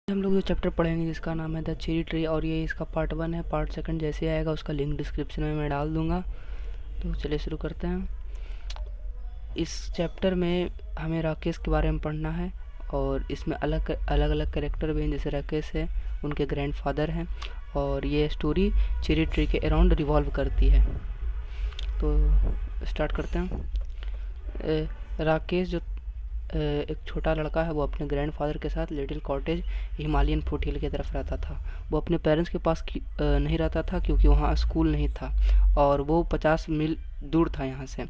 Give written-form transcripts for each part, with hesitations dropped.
हम लोग जो चैप्टर पढ़ेंगे जिसका नाम है द चेरी ट्री, और ये इसका पार्ट 1 है। पार्ट 2 जैसे आएगा उसका लिंक डिस्क्रिप्शन में मैं डाल दूंगा। तो चलिए शुरू करते हैं। इस चैप्टर में हमें राकेश के बारे में पढ़ना है, और इसमें अलग अलग कैरेक्टर भी हैं। जैसे राकेश है, उनके ग्रैंडफादर हैं, और ये स्टोरी चेरी ट्री के अराउंड रिवॉल्व करती है। तो स्टार्ट करते हैं। राकेश जो एक छोटा लड़का है, वो अपने ग्रैंडफादर के साथ लिटिल कॉटेज हिमालयन फुटहिल की तरफ रहता था। वो अपने पेरेंट्स के पास नहीं रहता था, क्योंकि वहाँ स्कूल नहीं था और वो 50 मील दूर था यहाँ से।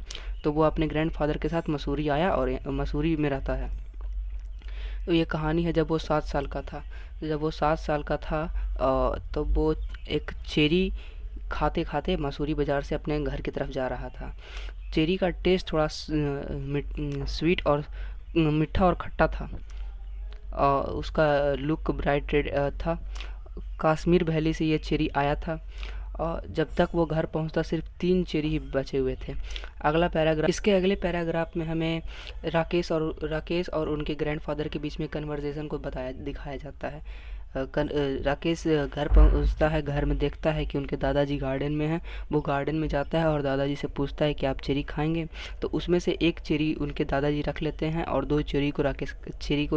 तो वो अपने ग्रैंडफादर के साथ मसूरी आया और मसूरी में रहता है। तो ये कहानी है जब वो 7 साल का था। जब वो 7 साल का था तो वो एक चेरी खाते खाते मसूरी बाज़ार से अपने घर की तरफ जा रहा था। चेरी का टेस्ट थोड़ा स्वीट और मीठा और खट्टा था। उसका लुक ब्राइट रेड था। कश्मीर वैली से ये चेरी आया था, और जब तक वो घर पहुंचता सिर्फ 3 चेरी ही बचे हुए थे। इसके अगले पैराग्राफ में हमें राकेश और उनके ग्रैंडफादर के बीच में कन्वर्सेशन को दिखाया जाता है। राकेश घर पहुंचता है, घर में देखता है कि उनके दादाजी गार्डन में हैं। वो गार्डन में जाता है और दादाजी से पूछता है कि आप चेरी खाएंगे। तो उसमें से एक चेरी उनके दादाजी रख लेते हैं और 2 चेरी को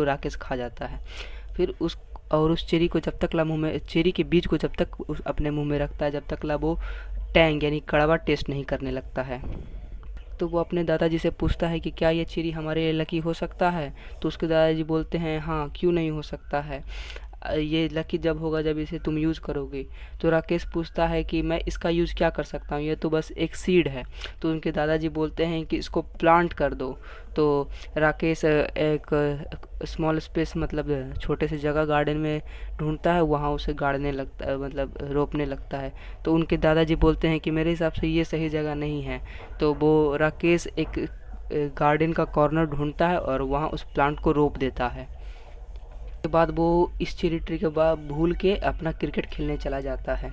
राकेश खा जाता है। फिर उस चेरी को जब तक चेरी के बीज को जब तक अपने मुंह में रखता है, जब तक वो टैंग यानी कड़वा टेस्ट नहीं करने लगता है। तो वो अपने दादाजी से पूछता है कि क्या ये चेरी हमारे लिए लकी हो सकता है। तो उसके दादाजी बोलते हैं हाँ, क्यों नहीं हो सकता है। ये लकी जब होगा जब इसे तुम यूज़ करोगे। तो राकेश पूछता है कि मैं इसका यूज़ क्या कर सकता हूँ, ये तो बस एक सीड है। तो उनके दादाजी बोलते हैं कि इसको प्लांट कर दो। तो राकेश एक स्मॉल स्पेस मतलब छोटे से जगह गार्डन में ढूंढता है, वहाँ उसे गाड़ने लगता है, मतलब रोपने लगता है। तो उनके दादाजी बोलते हैं कि मेरे हिसाब से ये सही जगह नहीं है। तो वो राकेश एक गार्डन का कॉर्नर ढूंढता है और वहाँ उस प्लांट को रोप देता है। के बाद वो इस चेरी ट्री के बाद भूल के अपना क्रिकेट खेलने चला जाता है।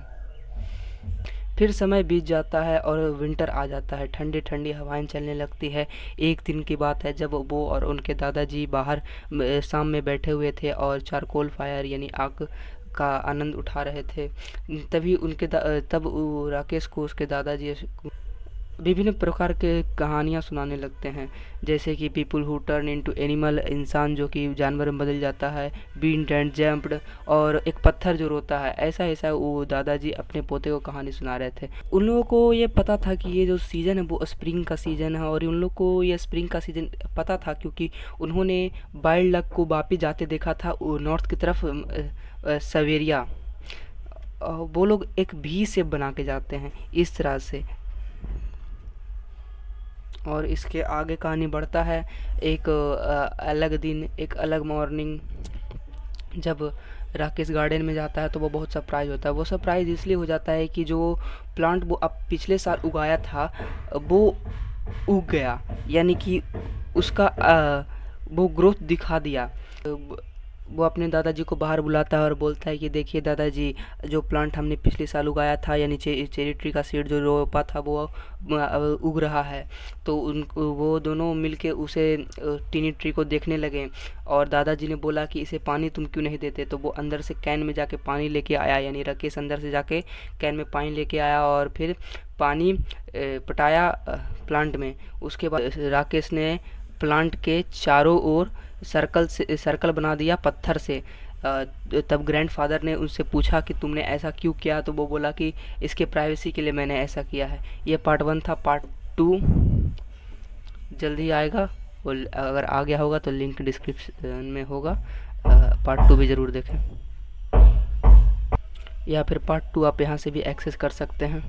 फिर समय बीत जाता है और विंटर आ जाता है। ठंडी ठंडी हवाएं चलने लगती है। एक दिन की बात है जब वो और उनके दादाजी बाहर शाम में बैठे हुए थे और चारकोल फायर यानी आग का आनंद उठा रहे थे। तब राकेश को उसके दादाजी विभिन्न प्रकार के कहानियाँ सुनाने लगते हैं, जैसे कि people who turn into animal, इंसान जो कि जानवर में बदल जाता है, बीन्ड एंड जम्प्ड, और एक पत्थर जो रोता है। ऐसा ऐसा वो दादाजी अपने पोते को कहानी सुना रहे थे। उन लोगों को ये पता था कि ये जो सीज़न है वो स्प्रिंग का सीज़न है, और उन लोग को ये स्प्रिंग का सीज़न पता था क्योंकि उन्होंने वाइल्ड डक को वापिस जाते देखा था नॉर्थ की तरफ, सवेरिया। वो लोग एक भी शेप बना के जाते हैं इस तरह से। और इसके आगे कहानी बढ़ता है। एक अलग दिन, एक अलग मॉर्निंग, जब राकेश गार्डन में जाता है तो वो बहुत सरप्राइज होता है। वो सरप्राइज इसलिए हो जाता है कि जो प्लांट वो अब पिछले साल उगाया था वो उग गया, यानी कि उसका वो ग्रोथ दिखा दिया। वो अपने दादाजी को बाहर बुलाता है और बोलता है कि देखिए दादाजी, जो प्लांट हमने पिछले साल उगाया था यानी चेरी ट्री का सीड जो रोपा था वो उग रहा है। तो वो दोनों मिलके उसे टीनी ट्री को देखने लगे, और दादाजी ने बोला कि इसे पानी तुम क्यों नहीं देते। तो वो अंदर से कैन में जाके पानी लेके आया, यानी राकेश अंदर से जाके कैन में पानी लेके आया और फिर पानी पटाया प्लांट में। उसके बाद राकेश ने प्लांट के चारों ओर सर्कल बना दिया पत्थर से। तब ग्रैंडफादर ने उनसे पूछा कि तुमने ऐसा क्यों किया। तो वो बोला कि इसके प्राइवेसी के लिए मैंने ऐसा किया है। ये पार्ट 1 था। पार्ट 2 जल्दी आएगा, और अगर आ गया होगा तो लिंक डिस्क्रिप्शन में होगा। पार्ट 2 भी ज़रूर देखें, या फिर पार्ट 2 आप यहाँ से भी एक्सेस कर सकते हैं।